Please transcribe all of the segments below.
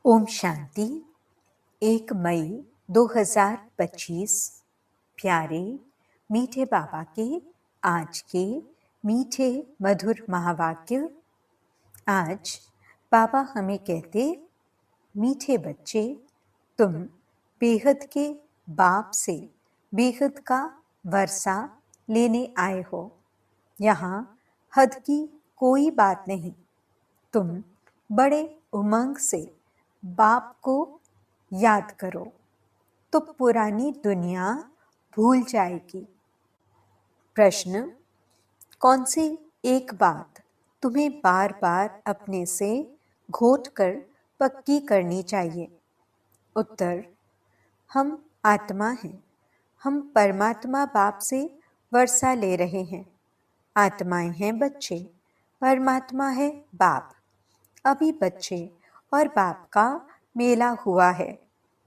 ओम शांति। 1 मई 2025। प्यारे मीठे बाबा के आज के मीठे मधुर महावाक्य। आज बाबा हमें कहते, मीठे बच्चे, तुम बेहद के बाप से बेहद का वर्षा लेने आए हो। यहाँ हद की कोई बात नहीं। तुम बड़े उमंग से बाप को याद करो तो पुरानी दुनिया भूल जाएगी। प्रश्न: कौन सी एक बात तुम्हें बार बार अपने से घोट कर पक्की करनी चाहिए? उत्तर: हम आत्मा हैं। हम परमात्मा बाप से वर्षा ले रहे हैं। आत्माएं हैं बच्चे, परमात्मा है बाप। अभी बच्चे और बाप का मेला हुआ है।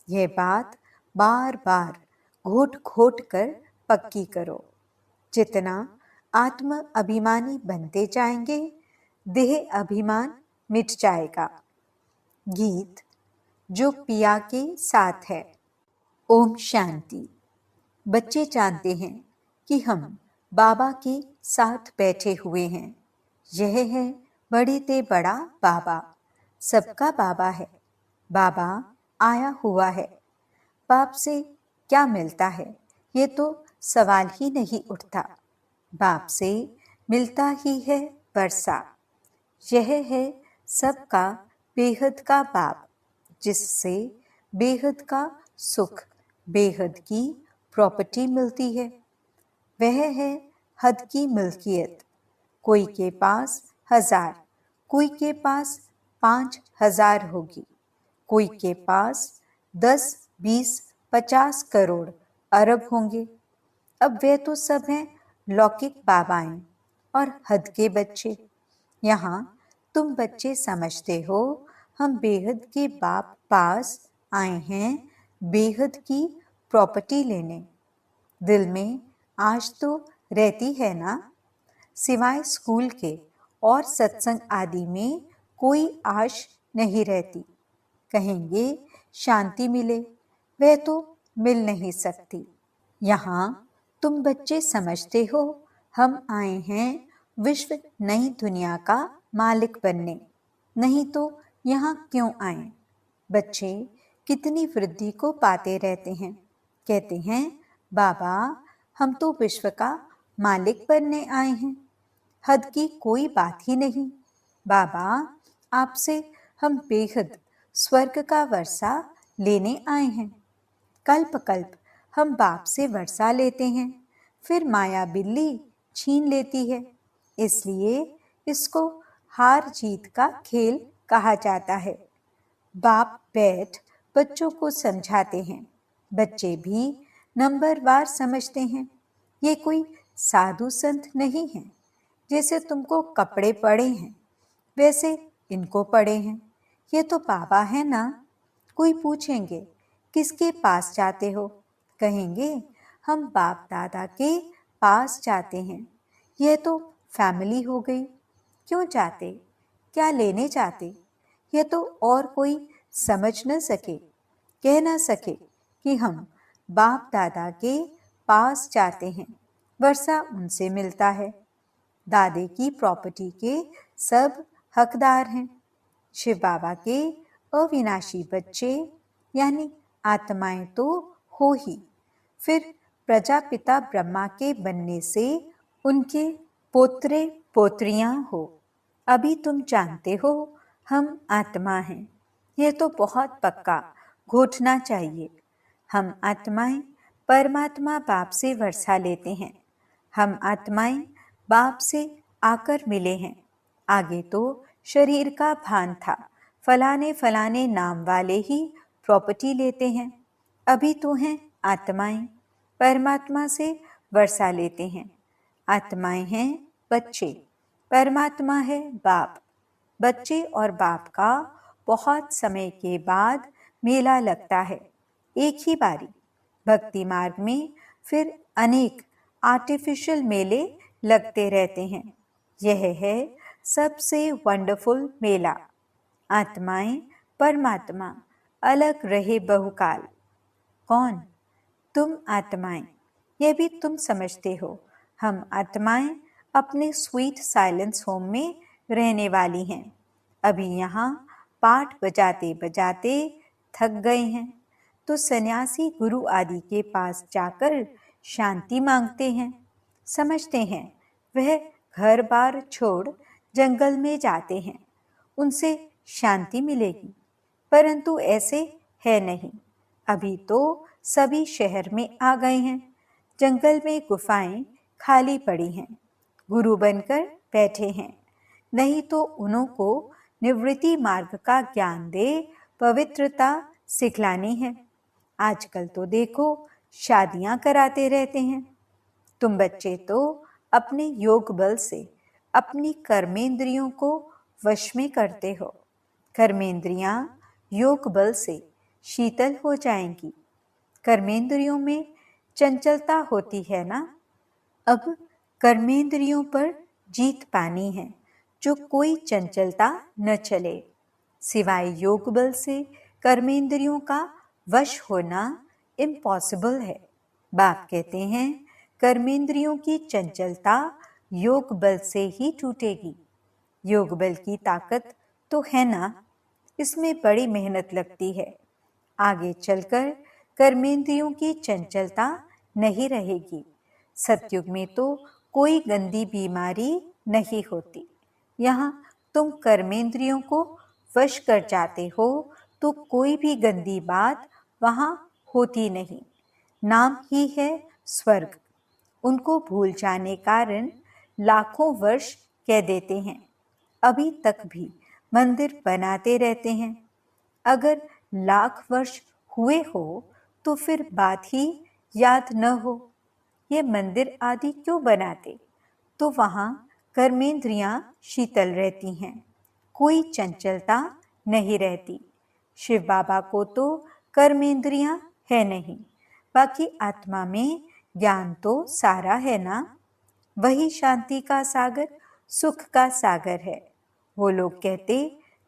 यह बात बार बार घोट घोट कर पक्की करो। जितना आत्म अभिमानी बनते जाएंगे, देह अभिमान मिट जाएगा। गीत जो पिया के साथ है। ओम शांति। बच्चे जानते हैं कि हम बाबा के साथ बैठे हुए हैं। यह है बड़े ते बड़ा बाबा, सबका बाबा है। बाबा आया हुआ है। बाप से क्या मिलता है, ये तो सवाल ही नहीं उठता। बाप से मिलता ही है वर्षा। यह है सबका बेहद का बाप, जिससे बेहद का सुख, बेहद की प्रॉपर्टी मिलती है। वह है हद की मिल्कियत। कोई के पास 1000, कोई के पास 5000 होगी, कोई के पास 10, 20, 50 करोड़ अरब होंगे। अब वे तो सब हैं लौकिक बाबाएं और हद के बच्चे। यहाँ तुम बच्चे समझते हो हम बेहद के बाप पास आए हैं बेहद की प्रॉपर्टी लेने। दिल में आश तो रहती है ना? सिवाय स्कूल के और सत्संग आदि में कोई आश नहीं रहती। कहेंगे शांति मिले, वह तो मिल नहीं सकती। यहाँ तुम बच्चे समझते हो हम आए हैं विश्व नई दुनिया का मालिक बनने, नहीं तो यहाँ क्यों आए? बच्चे कितनी वृद्धि को पाते रहते हैं। कहते हैं बाबा हम तो विश्व का मालिक बनने आए हैं, हद की कोई बात ही नहीं। बाबा आपसे हम बेहद स्वर्ग का वर्षा लेने आए हैं। कल्प कल्प हम बाप से वर्षा लेते हैं, फिर माया बिल्ली छीन लेती है। इसलिए इसको हार जीत का खेल कहा जाता है। बाप बैठ बच्चों को समझाते हैं। बच्चे भी नंबरवार समझते हैं। ये कोई साधु संत नहीं है। जैसे तुमको कपड़े पड़े हैं, वैसे इनको पड़े हैं। ये तो बाबा है ना। कोई पूछेंगे किसके पास जाते हो? कहेंगे हम बाप दादा के पास जाते हैं। यह तो फैमिली हो गई। क्यों जाते? क्या लेने जाते? यह तो और कोई समझ न सके, कह न सके कि हम बाप दादा के पास जाते हैं। वर्षा उनसे मिलता है। दादे की प्रॉपर्टी के सब हकदार हैं। शिव बाबा के अविनाशी बच्चे यानी आत्माएं तो हो ही, फिर प्रजापिता ब्रह्मा के बनने से उनके पोत्रे पोत्रियां हो। अभी तुम जानते हो हम आत्मा हैं। यह तो बहुत पक्का घोटना चाहिए। हम आत्माएं परमात्मा बाप से वर्षा लेते हैं। हम आत्माएं बाप से आकर मिले हैं। आगे तो शरीर का भान था, फलाने फलाने नाम वाले ही प्रॉपर्टी लेते हैं। अभी तो हैं आत्माएं, परमात्मा से वर्षा लेते हैं। आत्माएं हैं बच्चे, परमात्मा है बाप। बच्चे और बाप का बहुत समय के बाद मेला लगता है, एक ही बारी। भक्ति मार्ग में फिर अनेक आर्टिफिशियल मेले लगते रहते हैं। यह है सबसे वंडरफुल मेला। आत्माएं परमात्मा अलग रहे बहुकाल। कौन? तुम आत्माएं। यह भी तुम समझते हो। हम आत्माएं अपने स्वीट साइलेंस होम में रहने वाली हैं। अभी यहाँ पाठ बजाते बजाते थक गए हैं तो सन्यासी गुरु आदि के पास जाकर शांति मांगते हैं। समझते हैं वह घर बार छोड़ जंगल में जाते हैं, उनसे शांति मिलेगी, परंतु ऐसे है नहीं। अभी तो सभी शहर में आ गए हैं, जंगल में गुफाएं खाली पड़ी हैं, गुरु बनकर बैठे हैं। नहीं तो उन्हों को निवृत्ति मार्ग का ज्ञान दे पवित्रता सिखलानी है। आजकल तो देखो शादियां कराते रहते हैं। तुम बच्चे तो अपने योग बल से अपनी कर्मेंद्रियों को वश में करते हो। कर्मेंद्रियां योग बल से शीतल हो जाएंगी। कर्मेंद्रियों में चंचलता होती है ना। अब कर्मेंद्रियों पर जीत पानी है जो कोई चंचलता न चले। सिवाय योग बल से कर्मेंद्रियों का वश होना इम्पॉसिबल है। बाप कहते हैं कर्मेंद्रियों की चंचलता योग बल से ही टूटेगी। योग बल की ताकत तो है ना, इसमें बड़ी मेहनत लगती है। आगे चलकर कर्मेंद्रियों की चंचलता नहीं रहेगी। सतयुग में तो कोई गंदी बीमारी नहीं होती। यहाँ तुम कर्मेंद्रियों को वश कर जाते हो तो कोई भी गंदी बात वहाँ होती नहीं। नाम ही है स्वर्ग। उनको भूल जाने कारण लाखों वर्ष कह देते हैं। अभी तक भी मंदिर बनाते रहते हैं। अगर लाख वर्ष हुए हो तो फिर बात ही याद न हो। ये मंदिर आदि क्यों बनाते? तो वहाँ कर्मेंद्रियां शीतल रहती हैं, कोई चंचलता नहीं रहती। शिव बाबा को तो कर्मेंद्रियां है नहीं, बाकी आत्मा में ज्ञान तो सारा है ना। वही शांति का सागर, सुख का सागर है। वो लोग कहते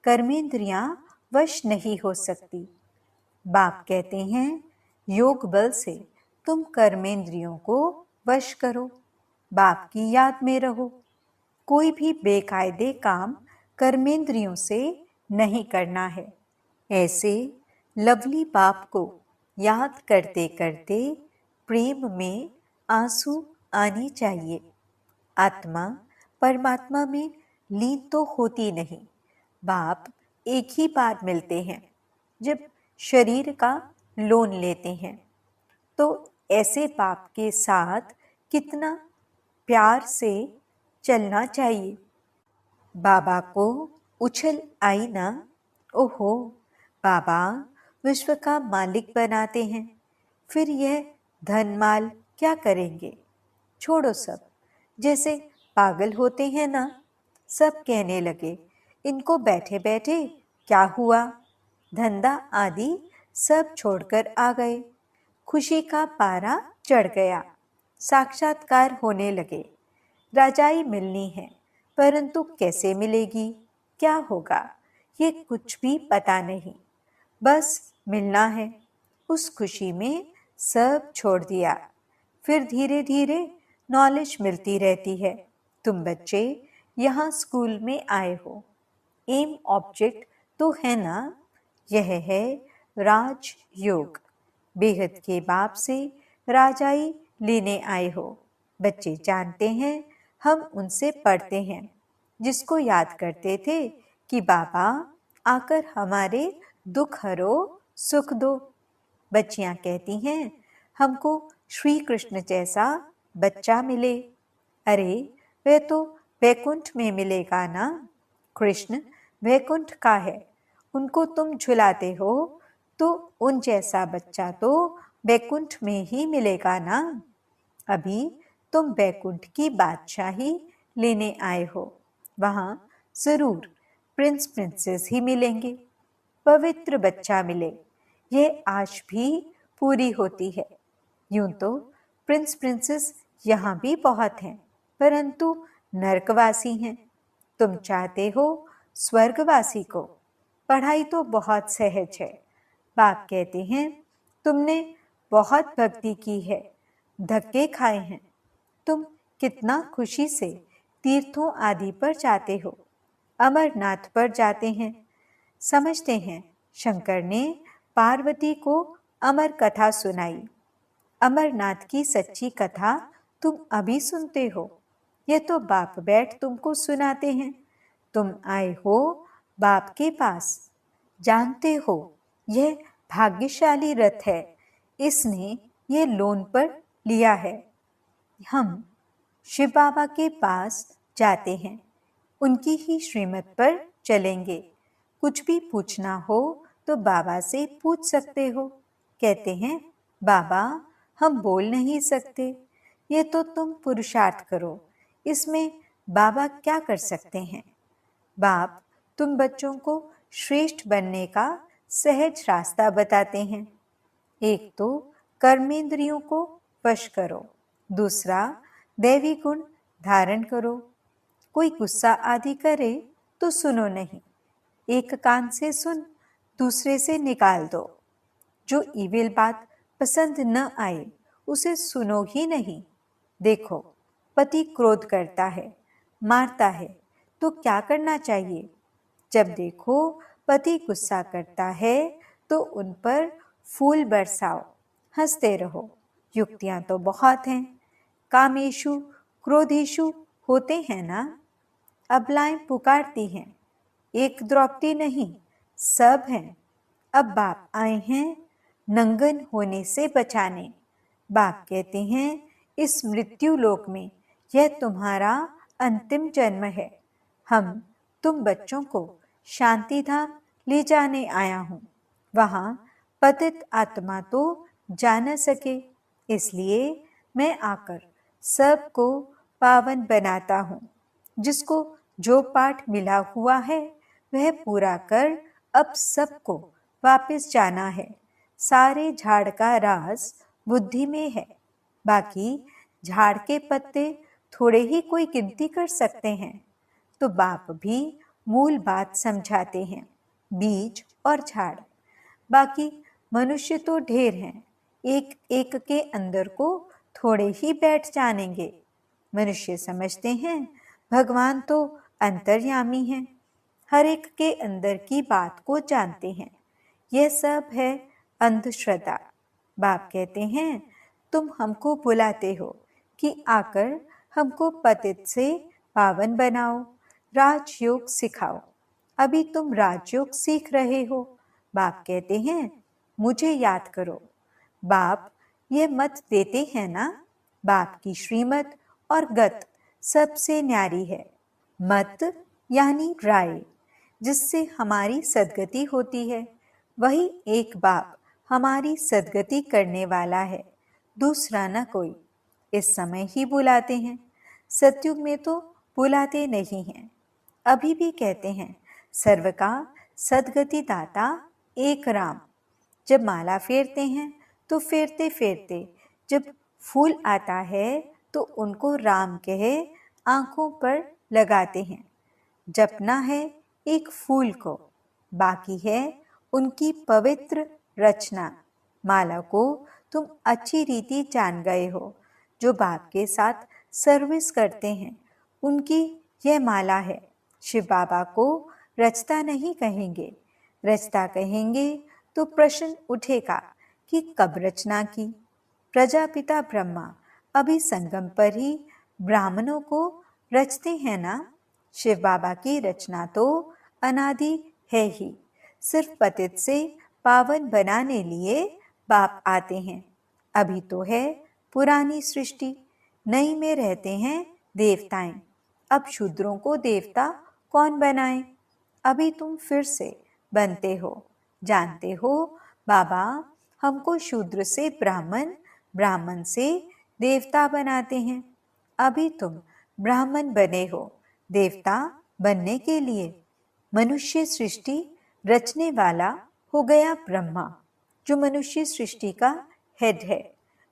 कर्मेंद्रियां वश नहीं हो सकती। बाप कहते हैं योग बल से तुम कर्मेंद्रियों को वश करो, बाप की याद में रहो। कोई भी बेकायदे काम कर्मेंद्रियों से नहीं करना है। ऐसे लवली बाप को याद करते करते प्रेम में आंसू आने चाहिए। आत्मा परमात्मा में लीन तो होती नहीं। बाप एक ही बार मिलते हैं जब शरीर का लोन लेते हैं। तो ऐसे बाप के साथ कितना प्यार से चलना चाहिए। बाबा को उछल आई ना। ओहो, बाबा विश्व का मालिक बनाते हैं, फिर यह धन माल क्या करेंगे? छोड़ो सब, जैसे पागल होते हैं ना। सब कहने लगे इनको बैठे बैठे क्या हुआ, धंधा आदि सब छोड़कर आ गए। खुशी का पारा चढ़ गया, साक्षात्कार होने लगे। राजाई मिलनी है, परंतु कैसे मिलेगी, क्या होगा, ये कुछ भी पता नहीं। बस मिलना है। उस खुशी में सब छोड़ दिया। फिर धीरे धीरे नॉलेज मिलती रहती है। तुम बच्चे यहाँ स्कूल में आए हो, एम ऑब्जेक्ट तो है ना। यह है राज योग। बेहद के बाप से राजाई लेने आए हो। बच्चे जानते हैं हम उनसे पढ़ते हैं, जिसको याद करते थे कि बाबा आकर हमारे दुख हरो, सुख दो। बच्चियां कहती हैं हमको श्री कृष्ण जैसा बच्चा मिले। अरे वह तो वैकुंठ में मिलेगा ना। कृष्ण वैकुंठ का है, उनको तुम झुलाते हो तो उन जैसा बच्चा तो वैकुंठ में ही मिलेगा ना। अभी तुम वैकुंठ की बादशाही लेने आए हो, वहां जरूर प्रिंस प्रिंसेस ही मिलेंगे। पवित्र बच्चा मिले, यह आज भी पूरी होती है। यूं तो प्रिंस प्रिंसेस यहाँ भी बहुत हैं, परंतु नरकवासी हैं। तुम चाहते हो स्वर्गवासी को। पढ़ाई तो बहुत सहज है। बाप कहते हैं, तुमने बहुत भक्ति की है, धक्के खाए हैं। तुम कितना खुशी से तीर्थों आदि पर जाते हो, अमरनाथ पर जाते हैं। समझते हैं शंकर ने पार्वती को अमर कथा सुनाई। अमरनाथ की सच्ची कथा तुम अभी सुनते हो। ये तो बाप बैठ तुमको सुनाते हैं। तुम आए हो बाप के पास। जानते हो यह भाग्यशाली रथ है, इसने ये लोन पर लिया है। हम शिव बाबा के पास जाते हैं, उनकी ही श्रीमत पर चलेंगे। कुछ भी पूछना हो तो बाबा से पूछ सकते हो। कहते हैं, बाबा हम बोल नहीं सकते। ये तो तुम पुरुषार्थ करो, इसमें बाबा क्या कर सकते हैं। बाप तुम बच्चों को श्रेष्ठ बनने का सहज रास्ता बताते हैं। एक तो कर्मेंद्रियों को वश करो, दूसरा दैवी गुण धारण करो। कोई गुस्सा आदि करे तो सुनो नहीं, एक कान से सुन दूसरे से निकाल दो। जो ईविल बात पसंद न आए उसे सुनो ही नहीं। देखो पति क्रोध करता है, मारता है, तो क्या करना चाहिए। जब देखो पति गुस्सा करता है तो उन पर फूल बरसाओ, हंसते रहो। युक्तियां तो बहुत हैं, कामेशु क्रोधेशु होते हैं ना। अबलाएं पुकारती हैं, एक द्रौपदी नहीं सब हैं। अब बाप आए हैं नंगन होने से बचाने। बाप कहते हैं, इस मृत्यु लोक में यह तुम्हारा अंतिम जन्म है। हम तुम बच्चों को शांति धाम ले जाने आया हूँ। वहाँ पतित आत्मा तो जा न सके, इसलिए मैं आकर सबको पावन बनाता हूँ। जिसको जो पाठ मिला हुआ है वह पूरा कर अब सबको वापस जाना है। सारे झाड़ का राज बुद्धि में है। बाकी झाड़ के पत्ते थोड़े ही कोई गिनती कर सकते हैं। तो बाप भी मूल बात समझाते हैं, बीज और झाड़। बाकी मनुष्य तो ढेर हैं, एक एक के अंदर को थोड़े ही बैठ जानेंगे। मनुष्य समझते हैं भगवान तो अंतर्यामी हैं, हर एक के अंदर की बात को जानते हैं। यह सब है अंधश्रद्धा। बाप कहते हैं, तुम हमको बुलाते हो कि आकर हमको पतित से पावन बनाओ, राजयोग सिखाओ। अभी तुम राजयोग सीख रहे हो। बाप कहते हैं, मुझे याद करो। बाप ये मत देते हैं ना, बाप की श्रीमत और गत सबसे न्यारी है। मत यानी राय, जिससे हमारी सद्गति होती है। वही एक बाप हमारी सद्गति करने वाला है, दूसरा न कोई। इस समय ही बुलाते हैं, सतयुग में तो बुलाते नहीं हैं। अभी भी कहते हैं, सर्व का सद्गति दाता एक राम। जब माला फेरते हैं तो फेरते फेरते जब फूल आता है तो उनको राम कहे आंखों पर लगाते हैं। जपना है एक फूल को, बाकी है उनकी पवित्र रचना। माला को तुम अच्छी रीति जान गए हो। जो बाप के साथ सर्विस करते हैं उनकी यह माला है। शिव बाबा को रचता नहीं कहेंगे। रचता कहेंगे तो प्रश्न उठेगा कि कब रचना की। प्रजापिता ब्रह्मा अभी संगम पर ही ब्राह्मणों को रचते हैं ना। शिव बाबा की रचना तो अनादि है ही, सिर्फ पतित से पावन बनाने लिए बाप आते हैं। अभी तो है पुरानी सृष्टि, नई में रहते हैं देवताएं। अब शूद्रों को देवता कौन बनाए। अभी तुम फिर से बनते हो। जानते हो बाबा हमको शूद्र से ब्राह्मण, ब्राह्मण से देवता बनाते हैं। अभी तुम ब्राह्मण बने हो देवता बनने के लिए। मनुष्य सृष्टि रचने वाला हो गया ब्रह्मा, जो मनुष्य सृष्टि का हेड है।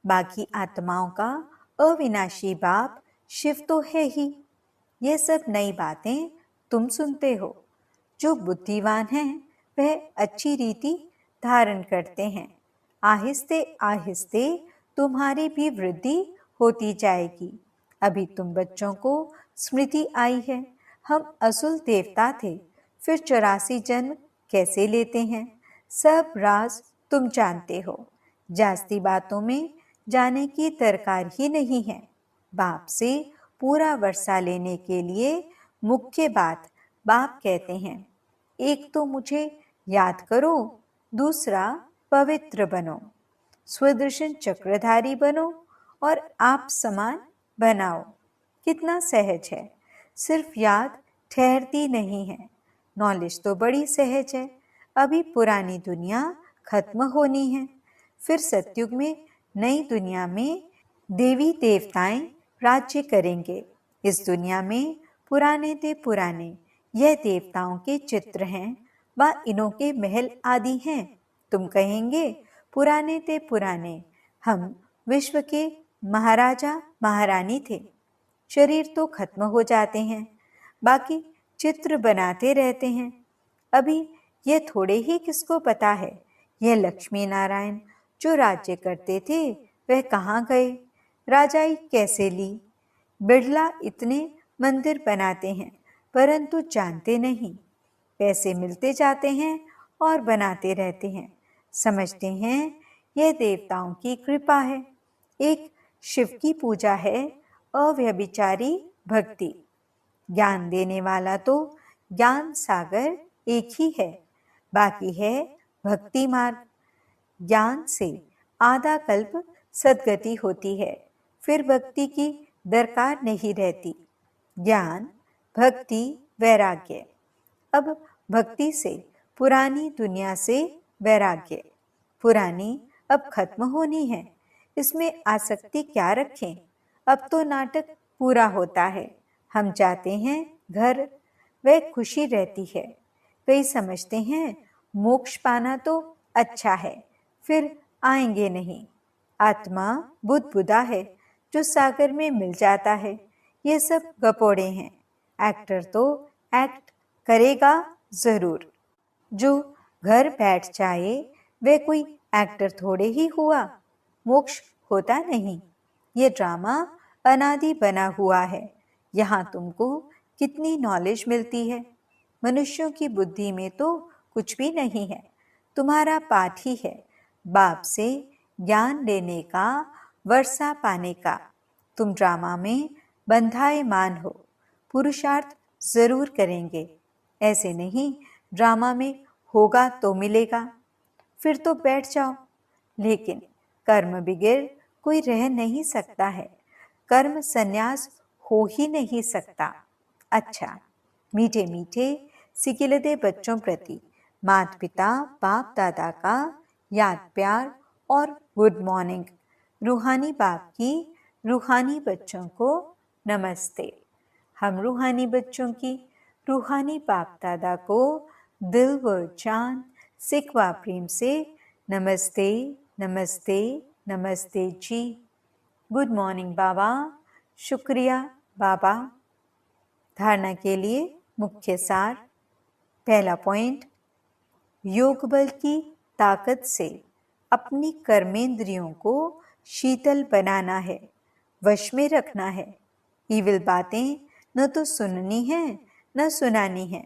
बाकी आत्माओं का अविनाशी बाप शिव तो है ही। ये सब नई बातें तुम सुनते हो। जो बुद्धिवान हैं वह अच्छी रीति धारण करते हैं। आहिस्ते आहिस्ते तुम्हारी भी वृद्धि होती जाएगी। अभी तुम बच्चों को स्मृति आई है, हम असुल देवता थे, फिर 84 जन्म कैसे लेते हैं, सब राज तुम जानते हो। जास्ती बातों में जाने की दरकार ही नहीं है। बाप से पूरा वर्षा लेने के लिए मुख्य बात बाप कहते हैं, एक तो मुझे याद करो, दूसरा पवित्र बनो, स्वदर्शन चक्रधारी बनो और आप समान बनाओ। कितना सहज है, सिर्फ याद ठहरती नहीं है। नॉलेज तो बड़ी सहज है। अभी पुरानी दुनिया खत्म होनी है, फिर सतयुग में नई दुनिया में देवी देवताएं राज्य करेंगे। इस दुनिया में पुराने ते पुराने यह देवताओं के चित्र हैं, व इनों के महल आदि हैं। तुम कहेंगे पुराने ते पुराने, हम विश्व के महाराजा महारानी थे। शरीर तो खत्म हो जाते हैं, बाकी चित्र बनाते रहते हैं। अभी यह थोड़े ही किसको पता है, यह लक्ष्मी नारायण जो राज्य करते थे वह कहाँ गए, राजाई कैसे ली। बिड़ला इतने मंदिर बनाते हैं परंतु जानते नहीं, पैसे मिलते जाते हैं और बनाते रहते हैं। समझते हैं यह देवताओं की कृपा है। एक शिव की पूजा है, अव्यभिचारी भक्ति। ज्ञान देने वाला तो ज्ञान सागर एक ही है, बाकी है भक्ति मार्ग। ज्ञान से आधा कल्प सद्गति होती है, फिर भक्ति की दरकार नहीं रहती। ज्ञान, भक्ति, वैराग्य। अब भक्ति से पुरानी दुनिया से वैराग्य। पुरानी अब खत्म होनी है, इसमें आसक्ति क्या रखें। अब तो नाटक पूरा होता है, हम जाते हैं घर, वह खुशी रहती है। कई समझते हैं मोक्ष पाना तो अच्छा है, फिर आएंगे नहीं। आत्मा बुदबुदा है जो सागर में मिल जाता है। ये सब गपोड़े हैं। एक्टर तो एक्ट करेगा जरूर। जो घर बैठ जाए वह कोई एक्टर थोड़े ही हुआ। मोक्ष होता नहीं, ये ड्रामा अनादि बना हुआ है। यहाँ तुमको कितनी नॉलेज मिलती है, मनुष्यों की बुद्धि में तो कुछ भी नहीं है। तुम्हारा पाठ ही है बाप से ज्ञान लेने का, वर्षा पाने का। तुम ड्रामा में बंधायमान हो, पुरुषार्थ जरूर करेंगे। ऐसे नहीं ड्रामा में होगा तो मिलेगा, फिर तो बैठ जाओ। लेकिन कर्म बगैर कोई रह नहीं सकता है, कर्म संन्यास हो ही नहीं सकता। अच्छा, मीठे मीठे सिकिलदे बच्चों प्रति माता पिता बाप दादा का याद प्यार और गुड मॉर्निंग। रूहानी बाप की रूहानी बच्चों को नमस्ते। हम रूहानी बच्चों की रूहानी बाप दादा को दिल व जान सिकवा प्रेम से नमस्ते नमस्ते नमस्ते जी। गुड मॉर्निंग बाबा। शुक्रिया बाबा। धारणा के लिए मुख्य सार। पहला पॉइंट, योग बल की ताकत से अपनी कर्मेंद्रियों को शीतल बनाना है, वश में रखना है। ईविल बातें न तो सुननी है न सुनानी है।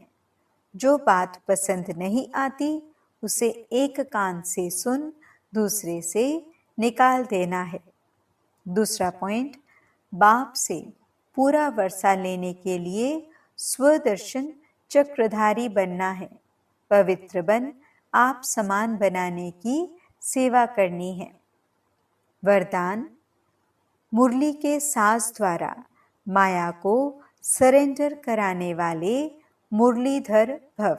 जो बात पसंद नहीं आती उसे एक कान से सुन, दूसरे से निकाल देना है। दूसरा पॉइंट, बाप से पूरा वर्षा लेने के लिए स्वदर्शन चक्रधारी बनना है। पवित्र बन आप समान बनाने की सेवा करनी है। वरदान, मुरली के साज द्वारा माया को सरेंडर कराने वाले मुरलीधर भव।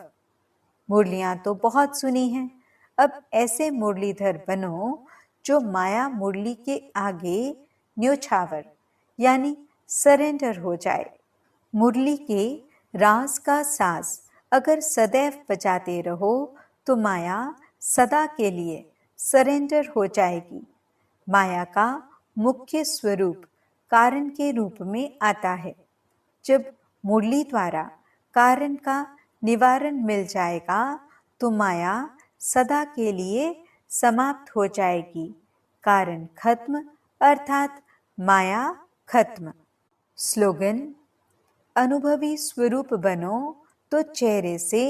मुरलियां तो बहुत सुनी हैं, अब ऐसे मुरलीधर बनो जो माया मुरली के आगे न्योछावर यानी सरेंडर हो जाए। मुरली के रास का साज अगर सदैव बजाते रहो तो माया सदा के लिए सरेंडर हो जाएगी। माया का मुख्य स्वरूप कारण के रूप में आता है। जब मुरली द्वारा कारण का निवारण मिल जाएगा तो माया सदा के लिए समाप्त हो जाएगी। कारण खत्म अर्थात माया खत्म। स्लोगन: अनुभवी स्वरूप बनो तो चेहरे से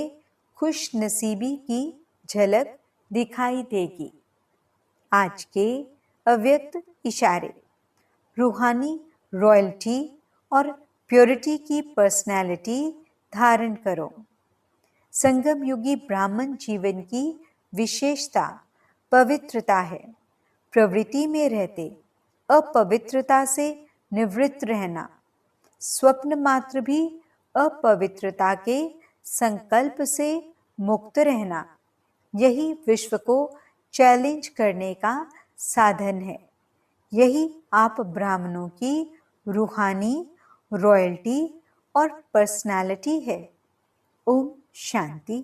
खुश नसीबी की झलक दिखाई देगी। आज के अव्यक्त इशारे: रूहानी रॉयल्टी और प्योरिटी की पर्सनैलिटी धारण करो। संगम युगी ब्राह्मण जीवन की विशेषता पवित्रता है। प्रवृत्ति में रहते अपवित्रता से निवृत्त रहना, स्वप्न मात्र भी अपवित्रता के संकल्प से मुक्त रहना, यही विश्व को चैलेंज करने का साधन है। यही आप ब्राह्मणों की रूहानी रॉयल्टी और पर्सनालिटी है। ओम शांति।